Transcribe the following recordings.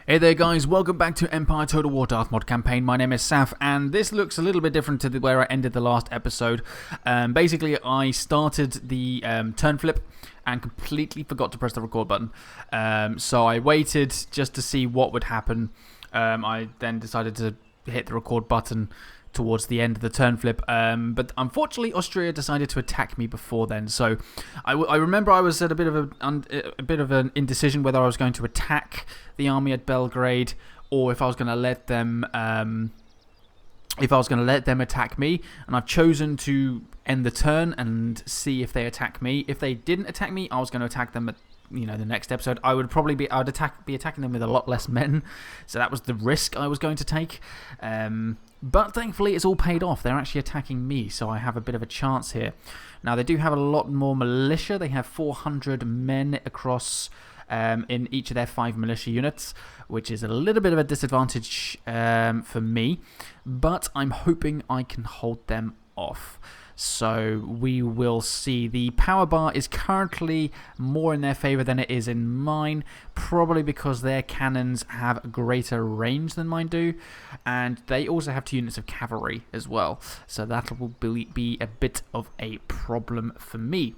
Hey there guys, welcome back to Empire Total War Darthmod campaign. My name is Saf and this looks a little bit different to where I ended the last episode. Basically I started the turn flip and completely forgot to press the record button. So I waited just to see what would happen. I then decided to hit the record button towards the end of the turn flip, but unfortunately Austria decided to attack me before then. So I remember I was at a bit of an indecision whether I was going to attack the army at Belgrade or if I was going to let them attack me, and I've chosen to end the turn and see if they attack me. If they didn't attack me, I was going to attack them at the next episode. I would probably be attacking them with a lot less men, so that was the risk I was going to take. But thankfully it's all paid off. They're actually attacking me, so I have a bit of a chance here. Now they do have a lot more militia. They have 400 men across in each of their 5 militia units, which is a little bit of a disadvantage for me, but I'm hoping I can hold them off. So we will see. The power bar is currently more in their favour than it is in mine, probably because their cannons have greater range than mine do, and they also have 2 units of cavalry as well, so that will be a bit of a problem for me.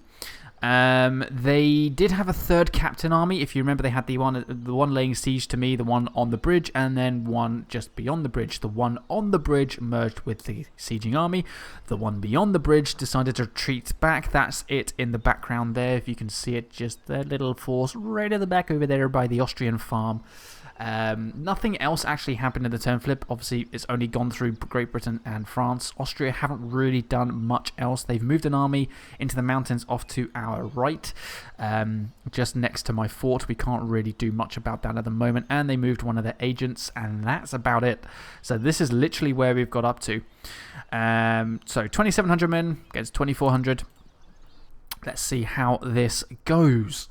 They did have a 3rd captain army. If you remember, they had the one laying siege to me, the one on the bridge, and then one just beyond the bridge. The one on the bridge merged with the sieging army. The one beyond the bridge decided to retreat back. That's it in the background there. If you can see it, just their little force right at the back over there by the Austrian farm. Nothing else actually happened in the turn flip. Obviously, it's only gone through Great Britain and France. Austria haven't really done much else. They've moved an army into the mountains off to our right, just next to my fort. We can't really do much about that at the moment. And they moved one of their agents, and that's about it. So this is literally where we've got up to. So 2,700 men against 2,400. Let's see how this goes.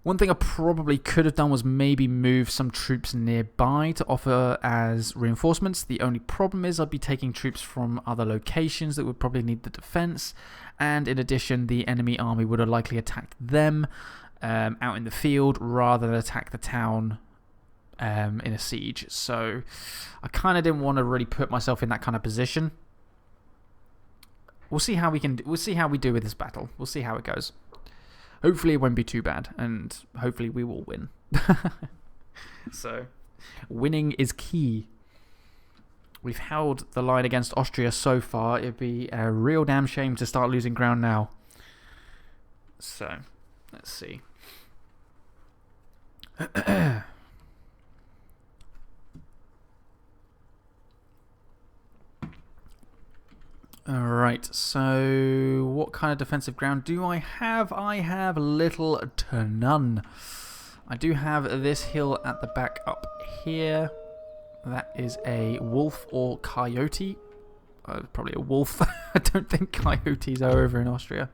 One thing I probably could have done was maybe move some troops nearby to offer as reinforcements. The only problem is I'd be taking troops from other locations that would probably need the defense, and in addition the enemy army would have likely attacked them out in the field rather than attack the town in a siege. So I kind of didn't want to really put myself in that kind of position. We'll see how we do with this battle. We'll see how it goes. Hopefully it won't be too bad, and hopefully we will win. So, winning is key. We've held the line against Austria so far. It'd be a real damn shame to start losing ground now. So, let's see. Alright, so what kind of defensive ground do I have? I have little to none. I do have this hill at the back up here. That is a wolf or coyote. Probably a wolf. I don't think coyotes are over in Austria.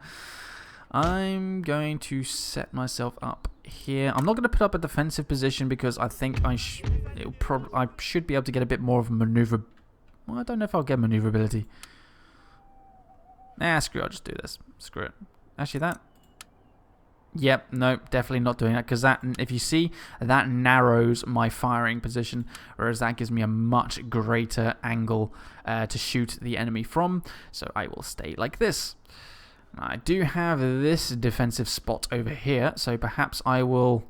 I'm going to set myself up here. I'm not going to put up a defensive position because I think I should be able to get a bit more of a maneuver. Well, I don't know if I'll get maneuverability. Nah, screw it, I'll just do this. Screw it. Actually, that... Yep, no, definitely not doing that, because that, if you see, that narrows my firing position, whereas that gives me a much greater angle to shoot the enemy from, so I will stay like this. Now, I do have this defensive spot over here, so perhaps I will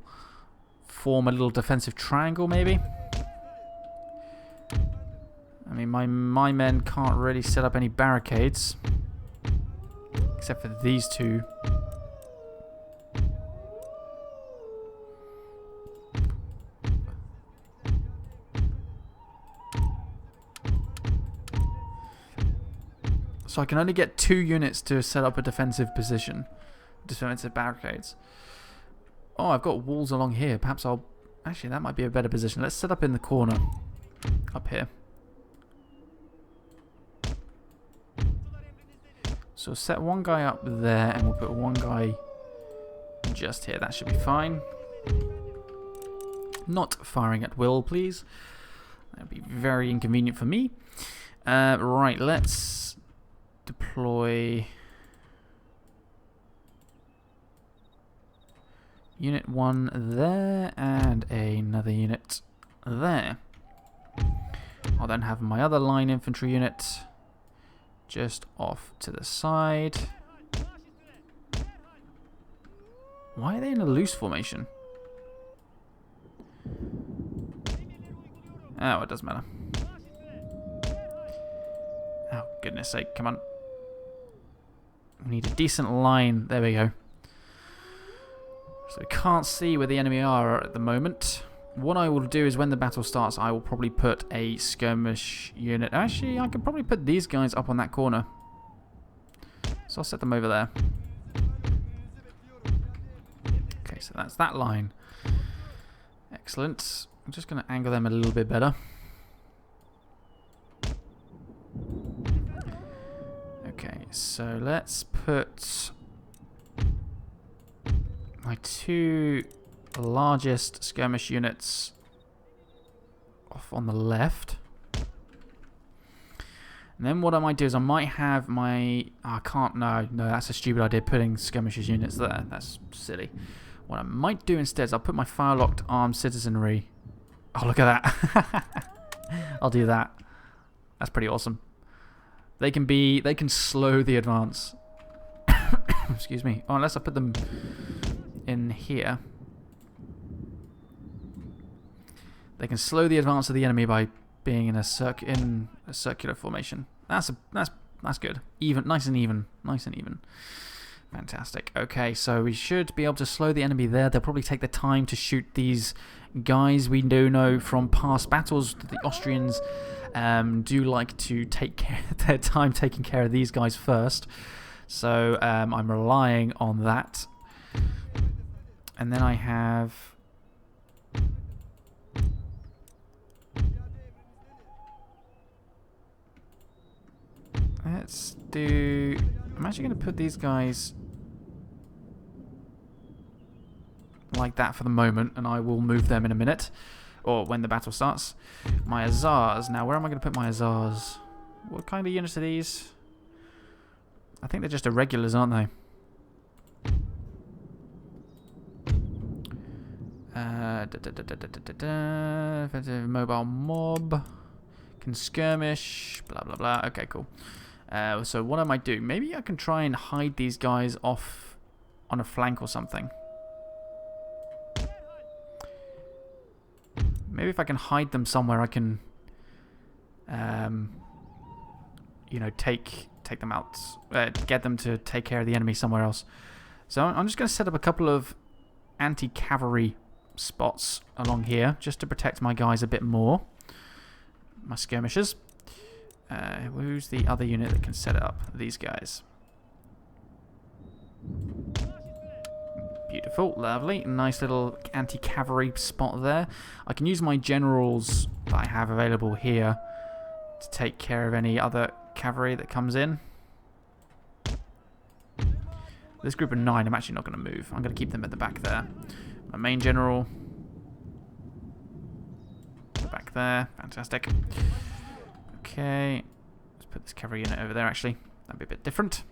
form a little defensive triangle, maybe? I mean, my men can't really set up any barricades. Except for these 2. So I can only get 2 units to set up a defensive position. Defensive barricades. Oh, I've got walls along here. Perhaps I'll... Actually, that might be a better position. Let's set up in the corner. Up here. So set one guy up there, and we'll put one guy just here. That should be fine. Not firing at will, please. That would be very inconvenient for me. Right, let's deploy Unit 1 there, and another unit there. I'll then have my other line infantry unit just off to the side. Why are they in a loose formation? Oh, it doesn't matter. Oh, goodness sake, come on. We need a decent line. There we go. So we can't see where the enemy are at the moment. What I will do is when the battle starts, I will probably put a skirmish unit. Actually, I could probably put these guys up on that corner. So I'll set them over there. Okay, so that's that line. Excellent. I'm just going to angle them a little bit better. Okay, so let's put my two largest skirmish units off on the left. And then what I might do is I might have my... Oh, I can't... No, that's a stupid idea, putting skirmishers units there. That's silly. What I might do instead is I'll put my fire-locked armed citizenry... Oh, look at that. I'll do that. That's pretty awesome. They can slow the advance. Excuse me. Oh, unless I put them in here. They can slow the advance of the enemy by being in a circular formation. That's good. Even, nice and even. Fantastic. Okay, so we should be able to slow the enemy there. They'll probably take the time to shoot these guys. We do know from past battles that the Austrians do like to take their time taking care of these guys first. So I'm relying on that. And then I have... Let's do... I'm actually going to put these guys like that for the moment, and I will move them in a minute, or when the battle starts. My Hussars. Now, where am I going to put my Hussars? What kind of units are these? I think they're just irregulars, aren't they? Mobile mob. Can skirmish. Blah, blah, blah. Okay, cool. So what I might do, maybe I can try and hide these guys off on a flank or something. Maybe if I can hide them somewhere, I can, you know, take them out, get them to take care of the enemy somewhere else. So I'm just going to set up a couple of anti-cavalry spots along here, just to protect my guys a bit more. My skirmishers. Who's the other unit that can set it up? These guys. Beautiful, lovely, nice little anti-cavalry spot there. I can use my generals that I have available here to take care of any other cavalry that comes in. This group of 9, I'm actually not going to move. I'm going to keep them at the back there. My main general. Back there, fantastic. Okay, let's put this cavalry unit over there actually. That'd be a bit different.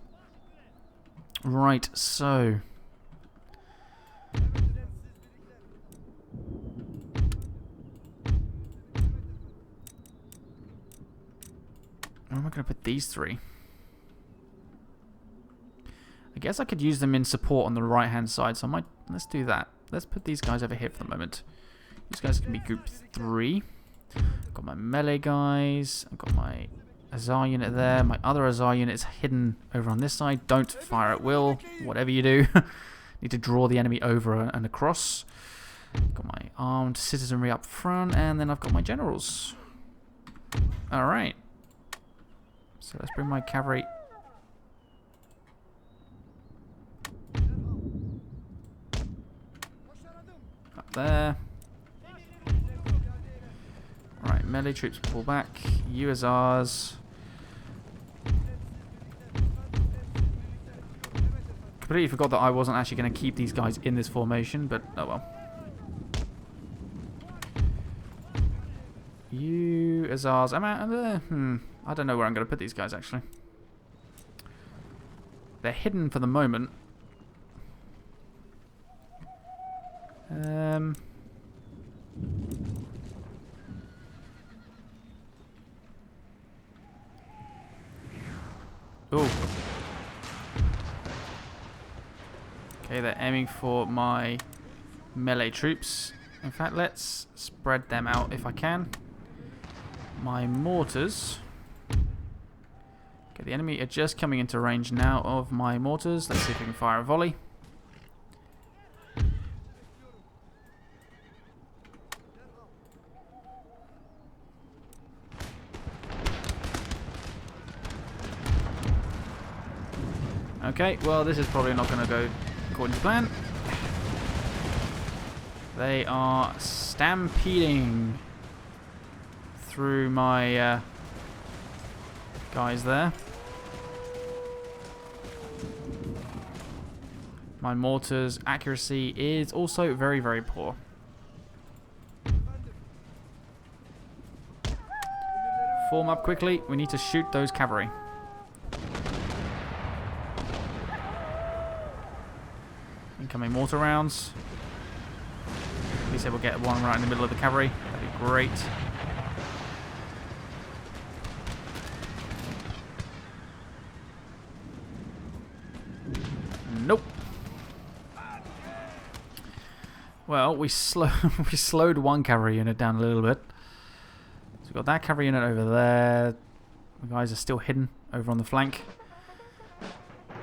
Right, so... where am I going to put these three? I guess I could use them in support on the right hand side, so I might... Let's do that. Let's put these guys over here for the moment. These guys can be group 3. I've got my melee guys. I've got my Hussar unit there. My other Hussar unit is hidden over on this side. Don't fire at will. Whatever you do. Need to draw the enemy over and across. Got my armed citizenry up front. And then I've got my generals. Alright. So let's bring my cavalry up there. Right, melee troops pull back. You Hussars. Completely forgot that I wasn't actually going to keep these guys in this formation, but oh well. You Hussars. I don't know where I'm going to put these guys actually. They're hidden for the moment. them. Ooh. Okay, they're aiming for my melee troops. In fact, let's spread them out if I can. My mortars. Okay, the enemy are just coming into range now of my mortars. Let's see if we can fire a volley. Okay, well, this is probably not going to go according to plan. They are stampeding through my guys there. My mortar's accuracy is also very, very poor. Form up quickly. We need to shoot those cavalry. Incoming mortar rounds. At least we'll get one right in the middle of the cavalry. That'd be great. Nope. Well, we slowed one cavalry unit down a little bit. So we've got that cavalry unit over there. The guys are still hidden over on the flank.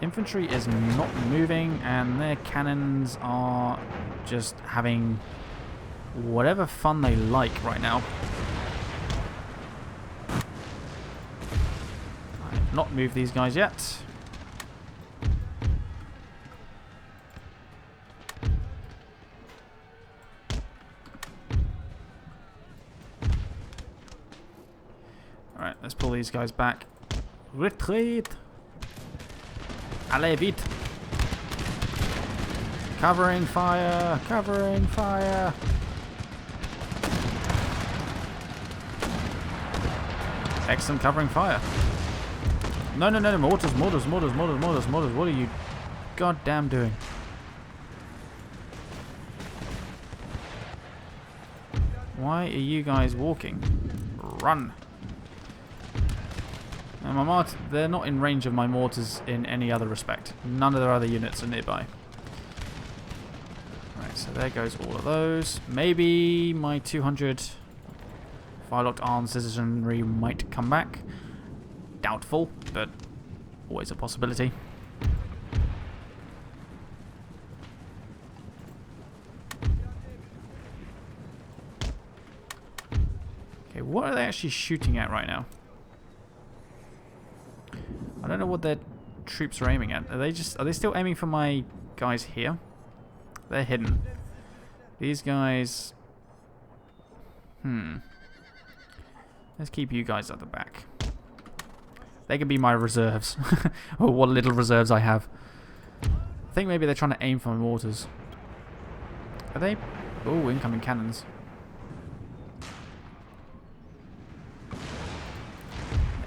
Infantry is not moving, and their cannons are just having whatever fun they like right now. I have not moved these guys yet. Alright, let's pull these guys back. Retreat! Allez, vite! Covering fire! Covering fire! Excellent covering fire. No, no, no, no. Mortars, mortars, mortars, mortars, mortars, mortars. What are you goddamn doing? Why are you guys walking? Run! And my mortars, they're not in range of my mortars in any other respect. None of their other units are nearby. Right, so there goes all of those. Maybe my 200 firelocked armed citizenry might come back. Doubtful, but always a possibility. Okay, what are they actually shooting at right now? I don't know what their troops are aiming at. Are they still aiming for my guys here? They're hidden. These guys... Let's keep you guys at the back. They can be my reserves. Or what little reserves I have. I think maybe they're trying to aim for my mortars. Are they? Oh, incoming cannons.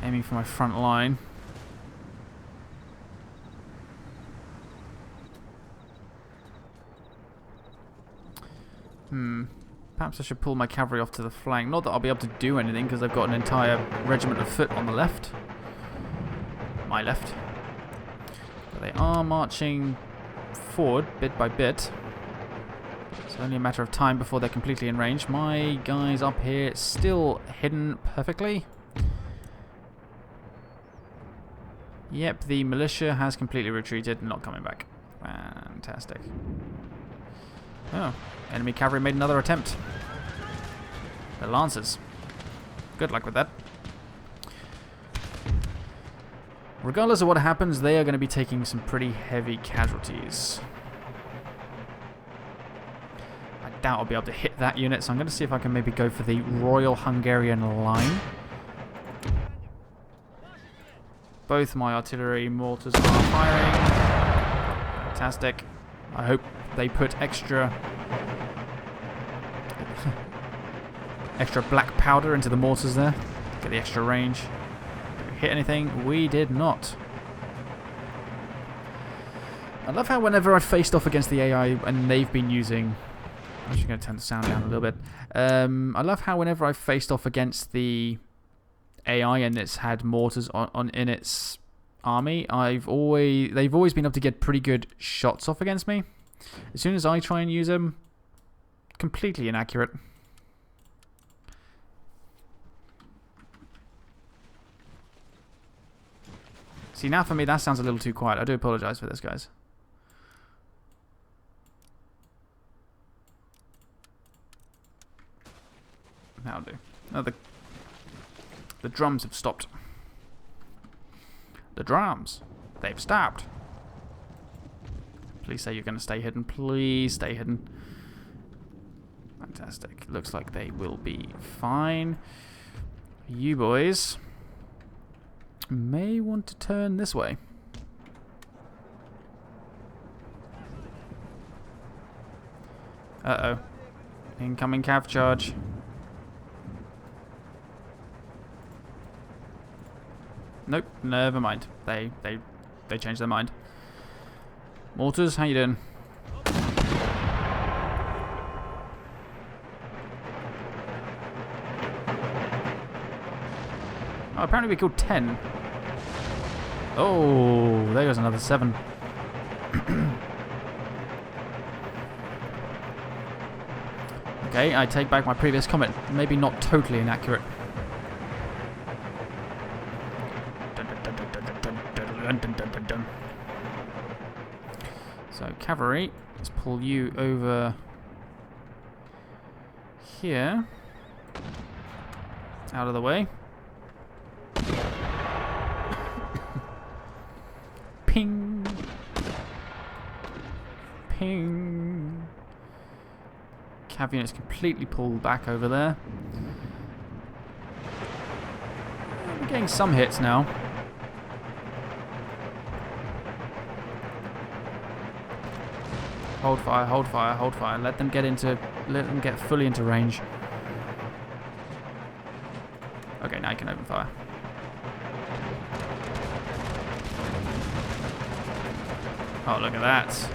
Aiming for my front line. Perhaps I should pull my cavalry off to the flank. Not that I'll be able to do anything because I've got an entire regiment of foot on the left. My left. But they are marching forward bit by bit. It's only a matter of time before they're completely in range. My guys up here still hidden perfectly. Yep, the militia has completely retreated and not coming back. Fantastic. Oh, enemy cavalry made another attempt. The lancers. Good luck with that. Regardless of what happens, they are going to be taking some pretty heavy casualties. I doubt I'll be able to hit that unit, so I'm going to see if I can maybe go for the Royal Hungarian Line. Both my artillery mortars are firing. Fantastic. I hope they put extra black powder into the mortars there. Get the extra range. Did we hit anything? We did not. I love how whenever I faced off against the AI and they've been using I'm just going to turn the sound down a little bit. I love how whenever I've faced off against the AI and it's had mortars on in its army, they've always been able to get pretty good shots off against me. As soon as I try and use them, completely inaccurate. See, now for me that sounds a little too quiet. I do apologise for this, guys. That'll do. No, the drums have stopped. The drums, they've stopped. Please say you're going to stay hidden. Please stay hidden. Fantastic. Looks like they will be fine. You boys may want to turn this way. Uh-oh. Incoming cav charge. Nope, never mind. They changed their mind. Mortars, how you doing? Oh, apparently we killed 10. Oh, there goes another 7. Okay, I take back my previous comment. Maybe not totally inaccurate. So, cavalry, let's pull you over here. Out of the way. Ping. Ping. Cav unit's completely pulled back over there. We're getting some hits now. Hold fire, hold fire, hold fire. Let them get fully into range. Okay, now you can open fire. Oh, look at that.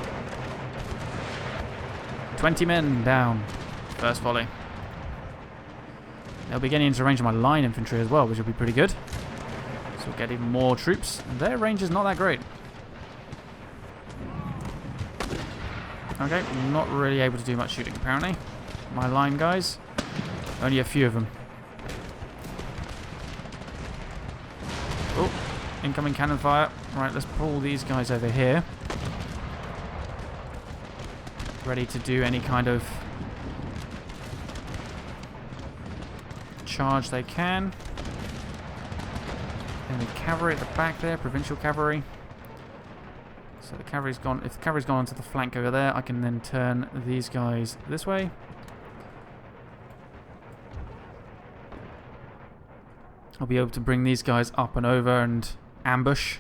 20 men down. First volley. They'll be getting into range of my line infantry as well, which will be pretty good. So we'll get even more troops. And their range is not that great. Okay, not really able to do much shooting apparently. My line guys. Only a few of them. Oh, incoming cannon fire. Right, let's pull these guys over here. Ready to do any kind of charge they can. And the cavalry at the back there, provincial cavalry. So the cavalry's gone. If the cavalry's gone onto the flank over there, I can then turn these guys this way. I'll be able to bring these guys up and over and ambush.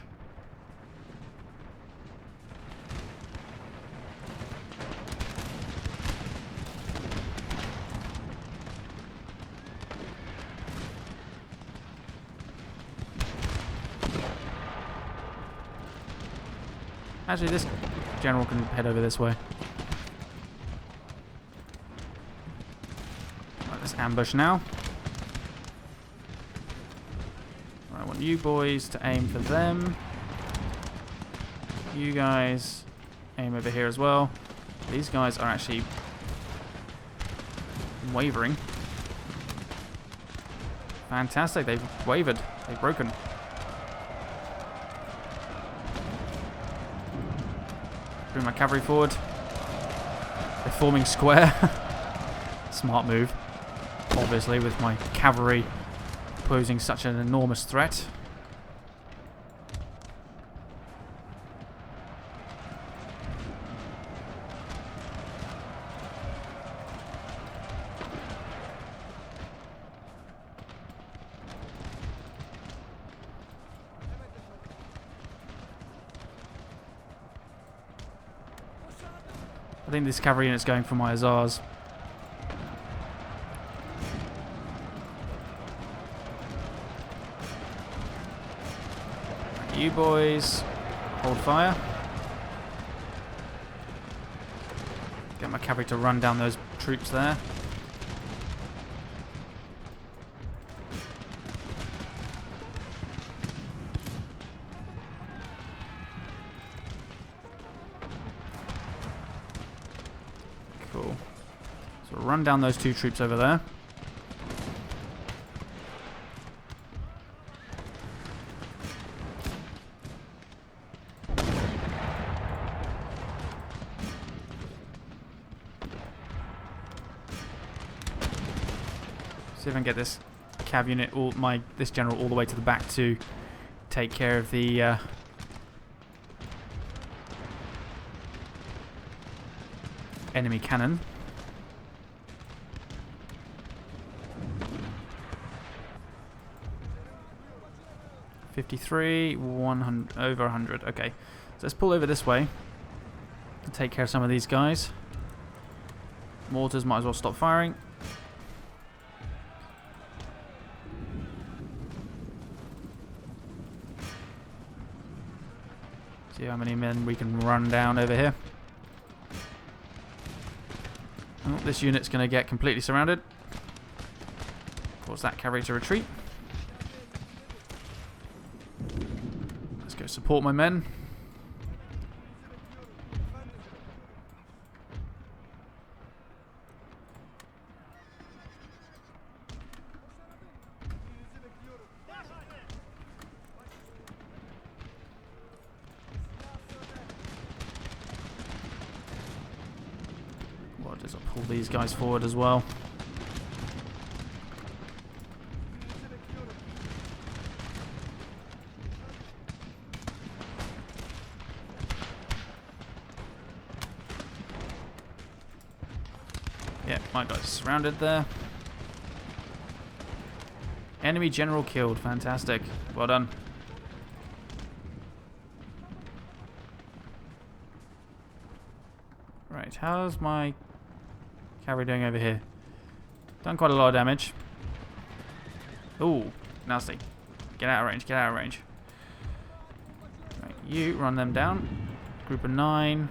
Actually, this general can head over this way. Right, let's ambush now. Right, I want you boys to aim for them. You guys aim over here as well. These guys are actually wavering. Fantastic, they've wavered. They've broken. Bring my cavalry forward. They're forming square. Smart move. Obviously, with my cavalry posing such an enormous threat. I think this cavalry unit's going for my hussars. You boys, hold fire. Get my cavalry to run down those troops there. Cool. So run down those 2 troops over there. See if I can get this cav unit, this general, all the way to the back to take care of the enemy cannon. $53, 100, over 100. Okay, so let's pull over this way and take care of some of these guys. Mortars might as well stop firing. See how many men we can run down over here. Oh, this unit's going to get completely surrounded. Cause that cavalry to retreat. Let's go support my men. I'll pull these guys forward as well. Yeah, my guy's surrounded there. Enemy general killed. Fantastic. Well done. Right, how's my cavalry doing over here? Done quite a lot of damage. Ooh, nasty. Get out of range, get out of range. Right, you run them down. Group of 9.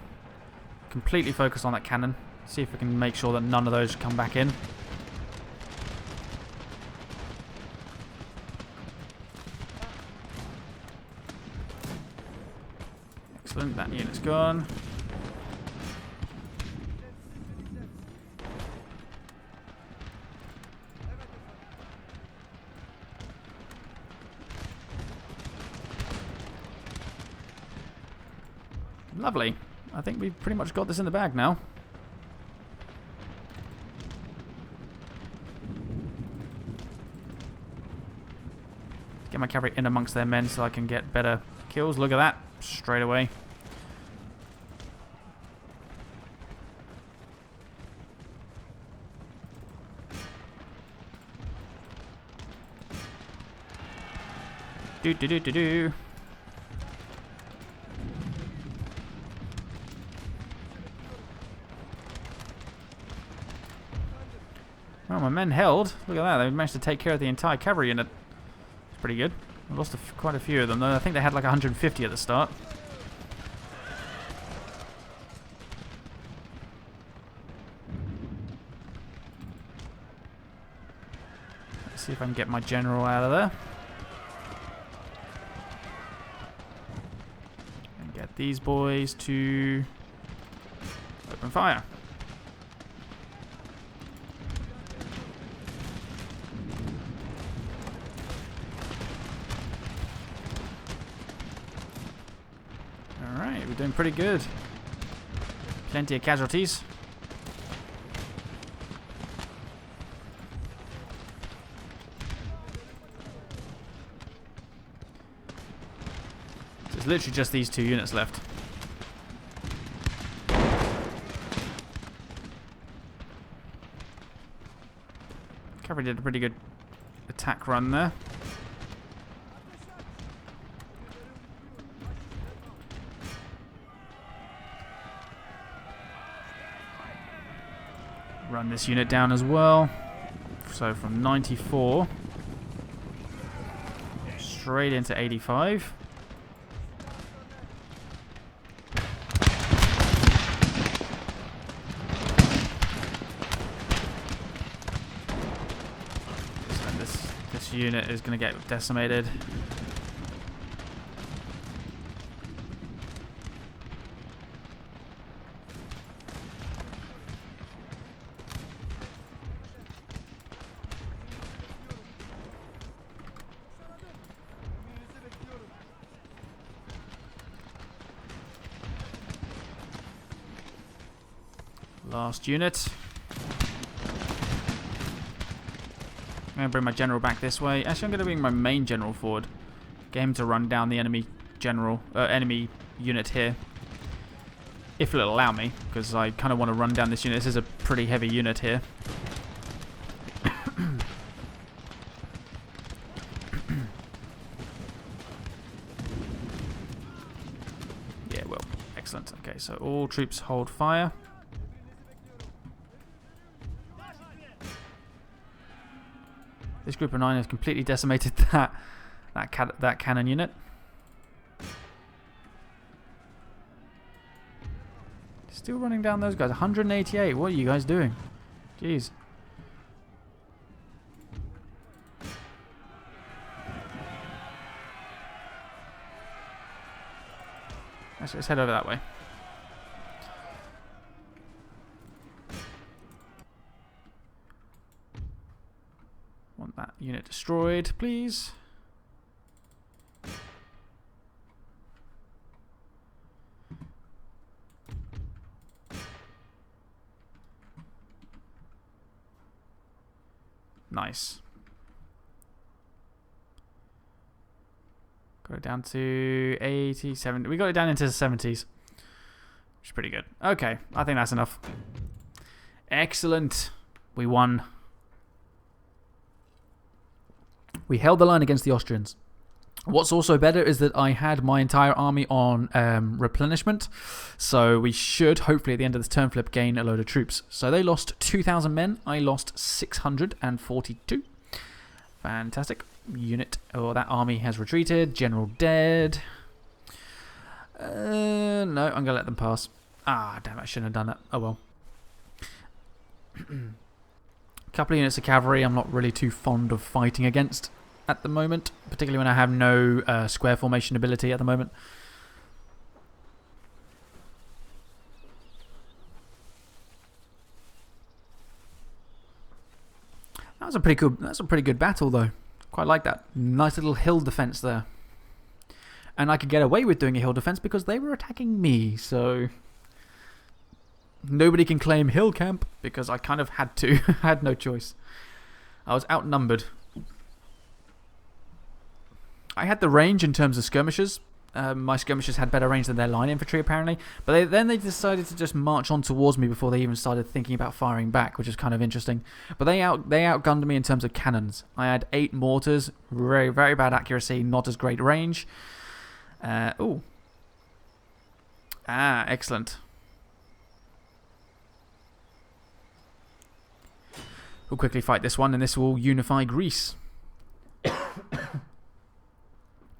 Completely focus on that cannon. See if we can make sure that none of those come back in. Excellent, that unit's gone. Lovely. I think we've pretty much got this in the bag now. Get my cavalry in amongst their men so I can get better kills. Look at that. Straight away. Do do do do do. Well, my men held. Look at that. They managed to take care of the entire cavalry unit. It's pretty good. I lost quite a few of them, though. I think they had like 150 at the start. Let's see if I can get my general out of there. And get these boys to open fire. We're doing pretty good. Plenty of casualties. There's literally just these 2 units left. Cavalry did a pretty good attack run there. Run this unit down as well. So from 94 straight into 85. this unit is going to get decimated. Last unit. I'm going to bring my general back this way. Actually, I'm going to bring my main general forward. Get him to run down the enemy enemy unit here. If it'll allow me, because I kind of want to run down this unit. This is a pretty heavy unit here. Yeah, well, excellent. Okay, so all troops hold fire. This group of 9 has completely decimated that cannon unit. Still running down those guys. 188. What are you guys doing? Jeez. Let's head over that way. Want that unit destroyed, please. Nice. Got it down to 80, 70. We got it down into the 70s. Which is pretty good. Okay, I think that's enough. Excellent. We won. We held the line against the Austrians. What's also better is that I had my entire army on replenishment, so we should, hopefully at the end of this turn flip, gain a load of troops. So they lost 2,000 men, I lost 642. Fantastic. Unit, that army has retreated, general dead. No, I'm going to let them pass. Ah, damn it, I shouldn't have done that. Oh well. A couple of units of cavalry I'm not really too fond of fighting against at the moment, particularly when I have no square formation ability at the moment. That's a pretty good battle though. Quite like that. Nice little hill defense there. And I could get away with doing a hill defense because they were attacking me, so nobody can claim hill camp because I kind of had to. I had no choice. I was outnumbered. I had the range in terms of skirmishers. My skirmishers had better range than their line infantry, apparently. But then they decided to just march on towards me before they even started thinking about firing back, which is kind of interesting. But they outgunned me in terms of cannons. I had 8 mortars, very, very bad accuracy, not as great range. Ooh. Ah, excellent. We'll quickly fight this one, and this will unify Greece.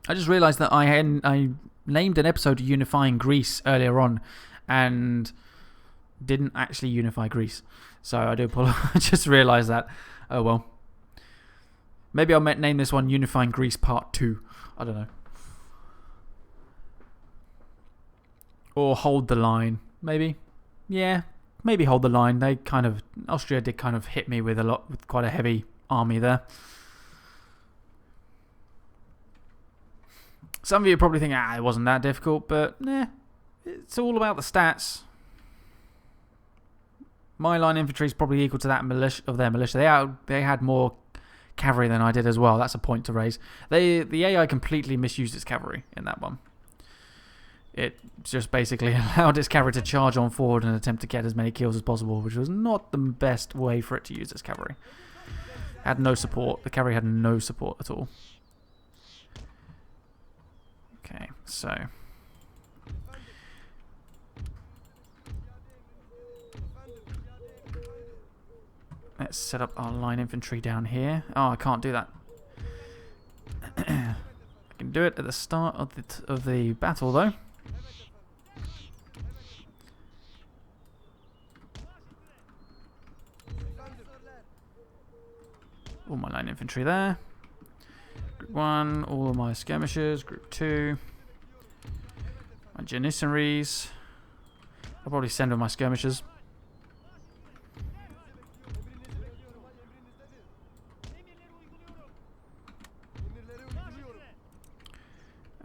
I just realised that I named an episode Unifying Greece earlier on and didn't actually unify Greece. So I do apologize. I just realised that. Oh well. Maybe I'll name this one Unifying Greece Part 2. I don't know. Or Hold the Line. Maybe. Yeah. Maybe Hold the Line. Austria did kind of hit me with quite a heavy army there. Some of you probably think, it wasn't that difficult, but it's all about the stats. My line infantry is probably equal to that of their militia. They had more cavalry than I did as well. That's a point to raise. The AI completely misused its cavalry in that one. It just basically allowed its cavalry to charge on forward and attempt to get as many kills as possible, which was not the best way for it to use its cavalry. Had no support. The cavalry had no support at all. Okay, so let's set up our line infantry down here. Oh, I can't do that. I can do it at the start of the battle, though. all my line infantry there. Group 1, all of my skirmishers. Group 2, my janissaries. I'll probably send all my skirmishers.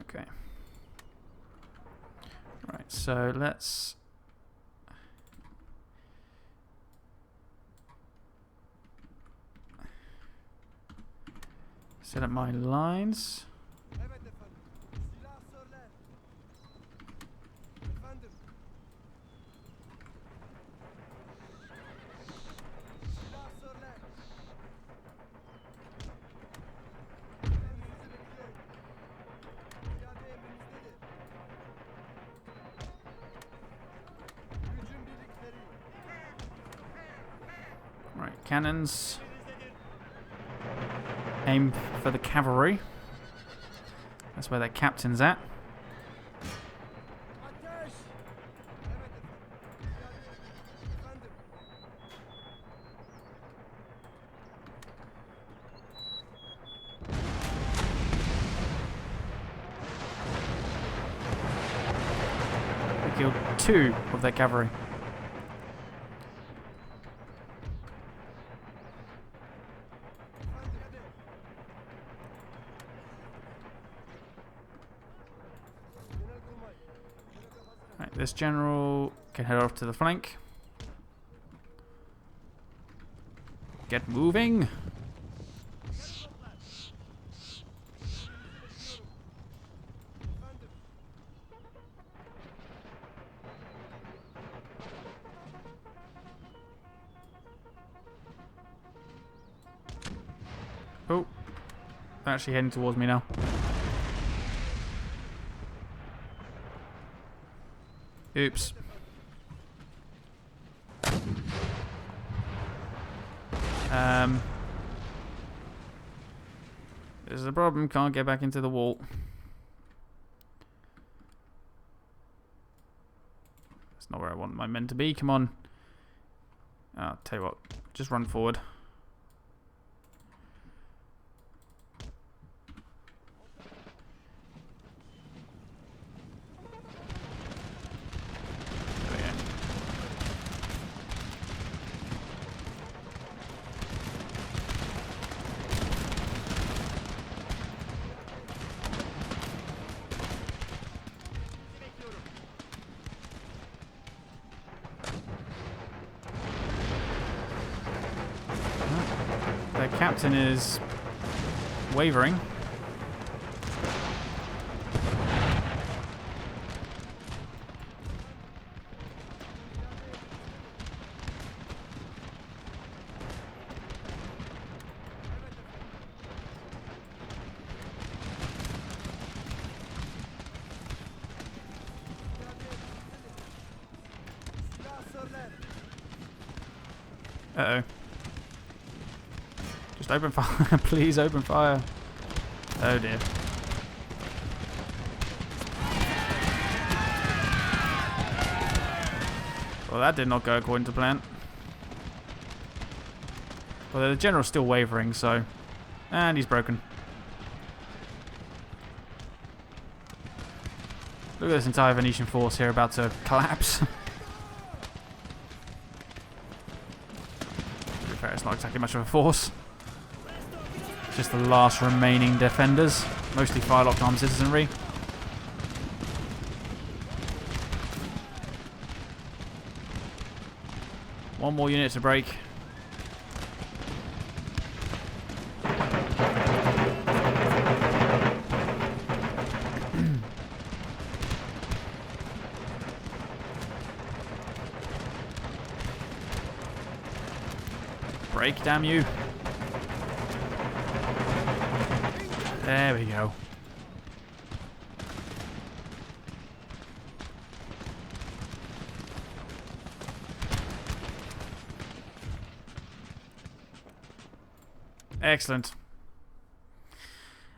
Okay. Right, so let's set up my lines. Right, cannons. Aim for the cavalry. That's where their captain's at. They killed 2 of their cavalry. Right, this general can head off to the flank. Get moving. Oh, they're actually heading towards me now. Oops. This is a problem. Can't get back into the wall. That's not where I want my men to be. Come on. I'll tell you what. Just run forward. Their captain is wavering. Uh-oh. Just open fire. Please open fire. Oh dear. Well, that did not go according to plan. Well, the general's still wavering, so... And he's broken. Look at this entire Venetian force here about to collapse. To be fair, it's not exactly much of a force. Just the last remaining defenders, mostly firelocked armed citizenry. One more unit to break. Break, damn you. There we go. Excellent.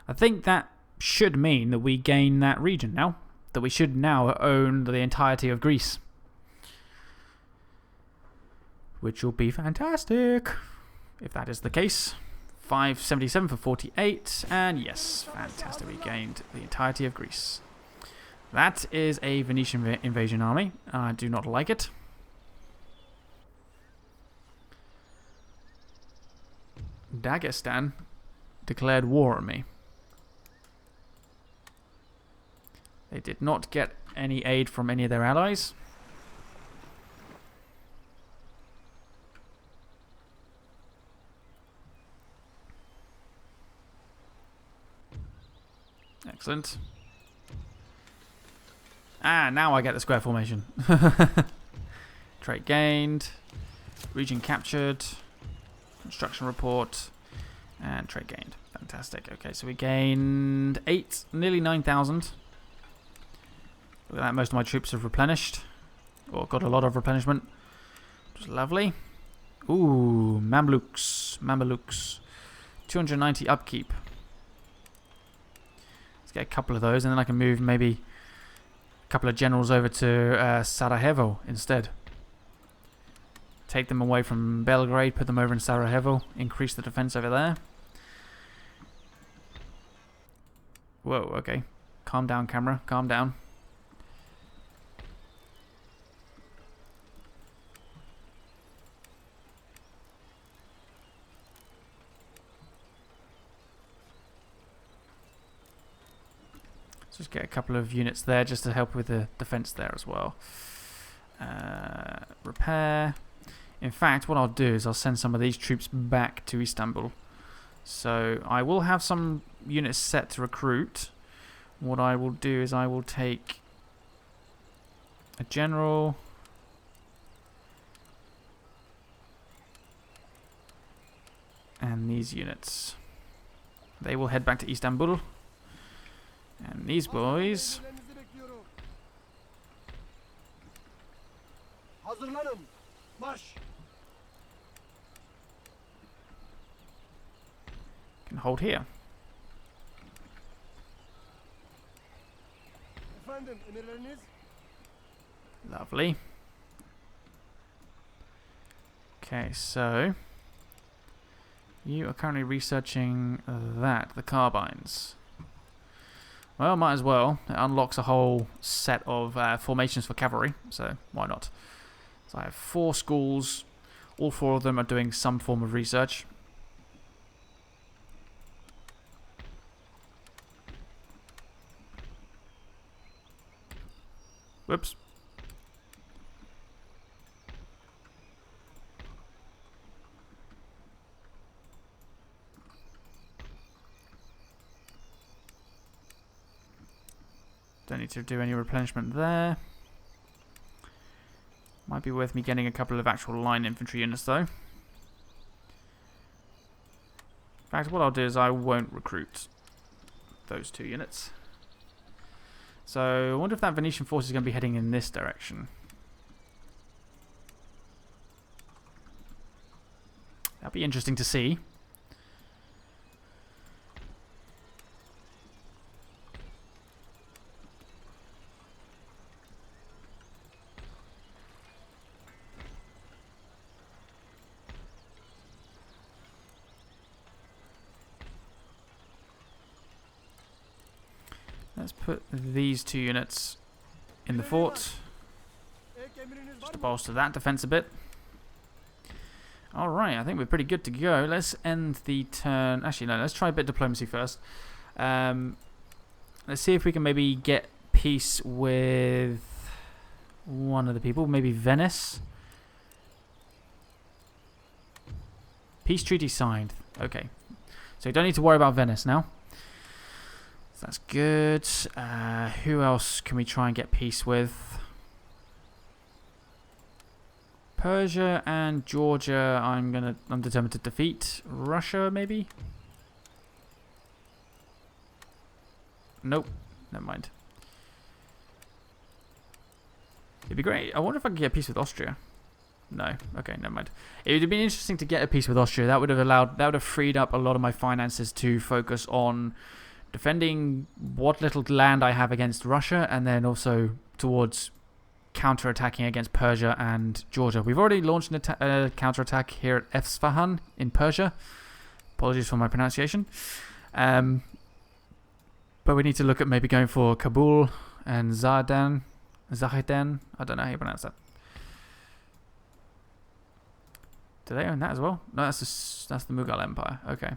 I think that should mean that we gain that region now. That we should now own the entirety of Greece. Which will be fantastic. If that is the case. 577 for 48. And yes, fantastic. We gained the entirety of Greece. That is a Venetian invasion army. I do not like it. Dagestan declared war on me. They did not get any aid from any of their allies. Excellent. Ah, now I get the square formation. Trait gained. Region captured. Construction report. And trait gained. Fantastic. Okay, so we gained 8, nearly 9,000. Look at that, most of my troops have replenished. Or got a lot of replenishment. Which is lovely. Ooh, Mamelukes. 290 upkeep. Let's get a couple of those, and then I can move maybe a couple of generals over to Sarajevo instead. Take them away from Belgrade, put them over in Sarajevo, increase the defense over there. Whoa, okay. Calm down, camera. Calm down. Just get a couple of units there just to help with the defense there as well. Repair. In fact, what I'll do is I'll send some of these troops back to Istanbul. So I will have some units set to recruit. What I will do is I will take a general. And these units. They will head back to Istanbul. And these boys can hold here. Lovely. Okay, so you are currently researching the carbines. Well, might as well. It unlocks a whole set of formations for cavalry, so why not? So I have 4 schools. All 4 of them are doing some form of research. Whoops. Don't need to do any replenishment there. Might be worth me getting a couple of actual line infantry units though. In fact, what I'll do is I won't recruit those 2 units. So I wonder if that Venetian force is going to be heading in this direction. That'd be interesting to see. Let's put these 2 units in the fort, just to bolster that defense a bit. Alright, I think we're pretty good to go. Let's end the turn. Actually, no, let's try a bit of diplomacy first. Let's see if we can maybe get peace with one of the people, maybe Venice. Peace treaty signed. Okay, so you don't need to worry about Venice now. That's good. Who else can we try and get peace with? Persia and Georgia. I'm determined to defeat. Russia, maybe? Nope. Never mind. It'd be great. I wonder if I could get peace with Austria. No. Okay, never mind. It would have been interesting to get a peace with Austria. That would have freed up a lot of my finances to focus on defending what little land I have against Russia, and then also towards counter-attacking against Persia and Georgia. We've already launched a counter-attack here at Esfahan in Persia, Apologies for my pronunciation. But we need to look at maybe going for Kabul and Zahedan. I don't know how you pronounce that. Do they own that as well? No, that's the Mughal Empire. Okay.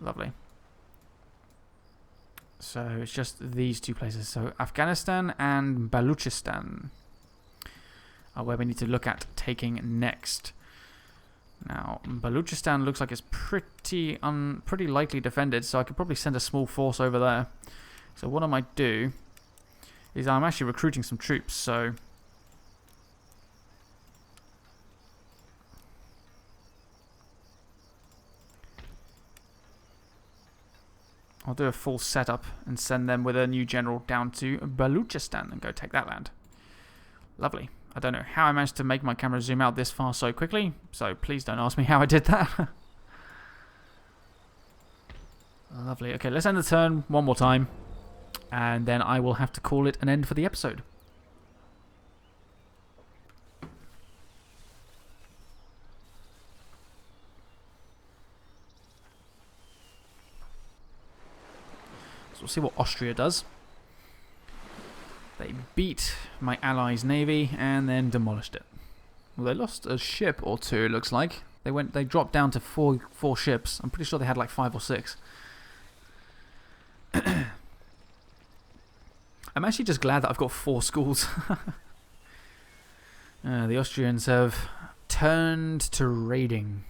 Lovely. So it's just these two places. So Afghanistan and Baluchistan are where we need to look at taking next. Now, Baluchistan looks like it's pretty lightly defended, so I could probably send a small force over there. So what I might do is I'm actually recruiting some troops, so I'll do a full setup and send them with a new general down to Baluchistan and go take that land. Lovely. I don't know how I managed to make my camera zoom out this far so quickly, so please don't ask me how I did that. Lovely. Okay, let's end the turn one more time, and then I will have to call it an end for the episode. So we'll see what Austria does. They beat my allies' navy and then demolished it. Well, they lost a ship or two, it looks like. They dropped down to four ships. I'm pretty sure they had like 5 or 6. I'm actually just glad that I've got 4 schools. The Austrians have turned to raiding.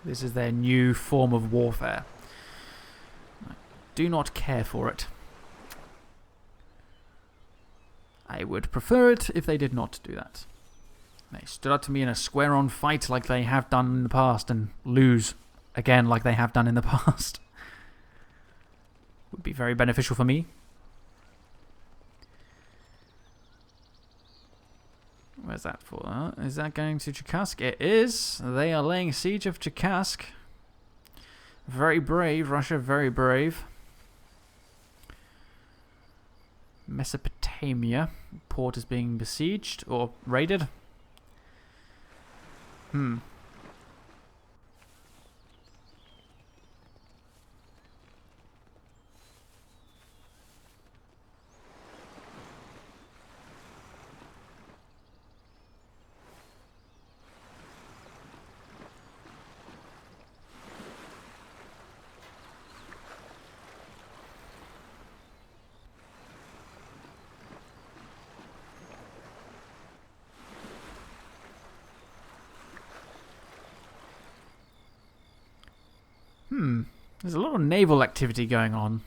This is their new form of warfare. I do not care for it. I would prefer it if they did not do that. They stood up to me in a square-on fight like they have done in the past and lose again like they have done in the past. Would be very beneficial for me. Where's that for? Is that going to Cherkassk? It is. They are laying siege of Cherkassk. Very brave, Russia, very brave. Mesopotamia port is being besieged or raided. There's a lot of naval activity going on.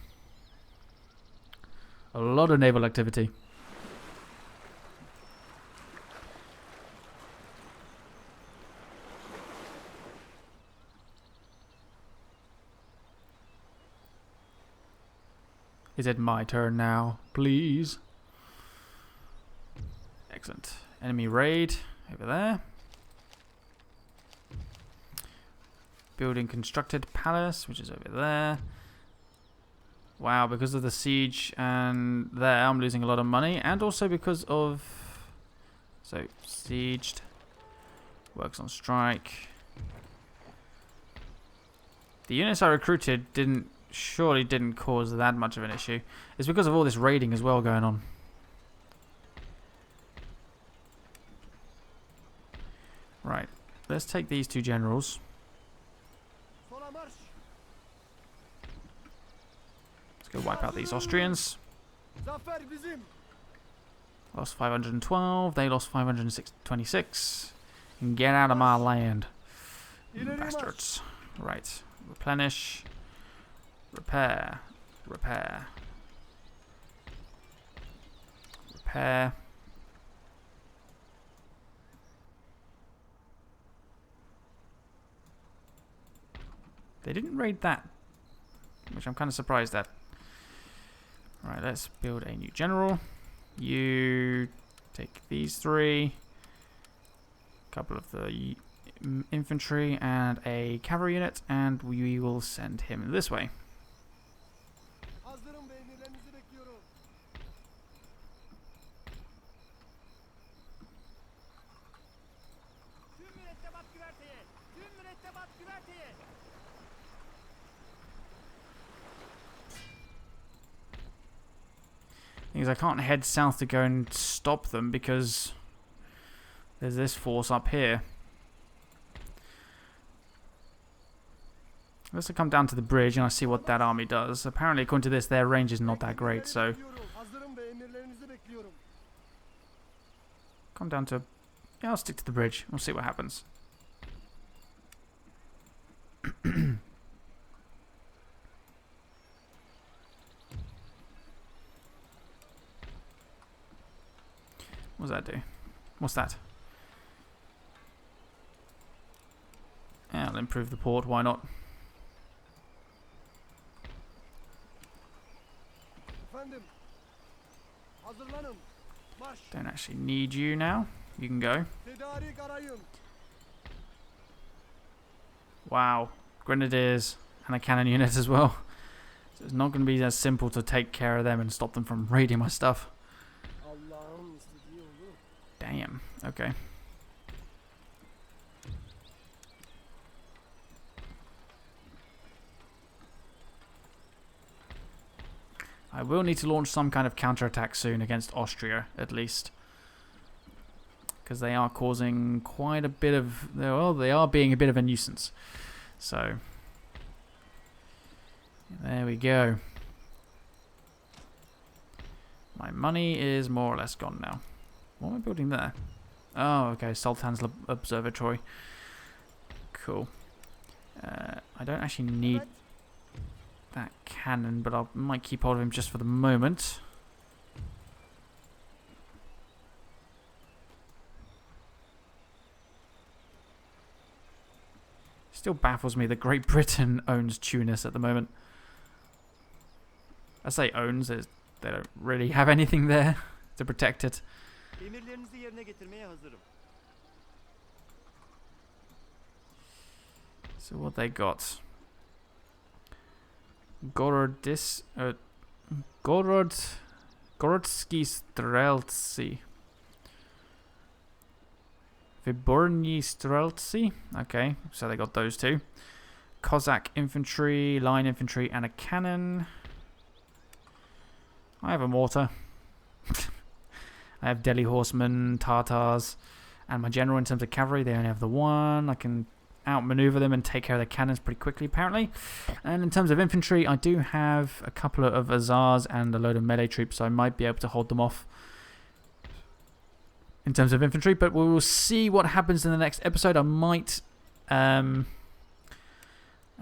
A lot of naval activity. Is it my turn now? Please. Excellent. Enemy raid over there. Building constructed palace, which is over there. Wow, because of the siege and there, I'm losing a lot of money. And also because of... So, sieged. Works on strike. The units I recruited surely didn't cause that much of an issue. It's because of all this raiding as well going on. Right, let's take these 2 generals. Let's go wipe out these Austrians. Lost 512. They lost 526. And get out of my land. Bastards. Right. Replenish. Repair. Repair. Repair. They didn't raid that, which I'm kind of surprised at. Right, let's build a new general. You take these 3. A couple of the infantry and a cavalry unit, and we will send him this way. Because I can't head south to go and stop them because there's this force up here. Let's come down to the bridge and I see what that army does. Apparently, according to this, their range is not that great, so... Come down to... Yeah, I'll stick to the bridge. We'll see what happens. What does that do? What's that? Yeah, I'll improve the port, why not? Don't actually need you now. You can go. Wow. Grenadiers and a cannon unit as well. So it's not going to be as simple to take care of them and stop them from raiding my stuff. Damn. Okay. I will need to launch some kind of counterattack soon against Austria, at least. Because they are causing quite a bit of... Well, they are being a bit of a nuisance. So... There we go. My money is more or less gone now. What am I building there? Oh, okay. Sultan's Observatory. Cool. I don't actually need... that cannon, but I might keep hold of him just for the moment. Still baffles me that Great Britain owns Tunis at the moment. I say owns, they don't really have anything there to protect it. So what they got? Gorodsky Streltsy. Vyborny Streltsy. Okay, so they got those two. Cossack infantry, line infantry, and a cannon. I have a mortar. I have Delhi horsemen, Tartars, and my general in terms of cavalry. They only have the one. I can outmaneuver them and take care of their cannons pretty quickly, apparently. And in terms of infantry, I do have a couple of Azars and a load of melee troops, so I might be able to hold them off in terms of infantry. But we will see what happens in the next episode. I might... I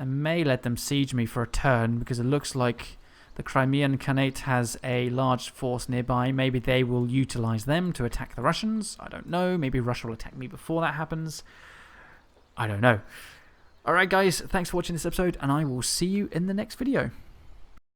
may let them siege me for a turn, because it looks like the Crimean Khanate has a large force nearby. Maybe they will utilize them to attack the Russians. I don't know. Maybe Russia will attack me before that happens. I don't know. Alright guys, thanks for watching this episode, and I will see you in the next video.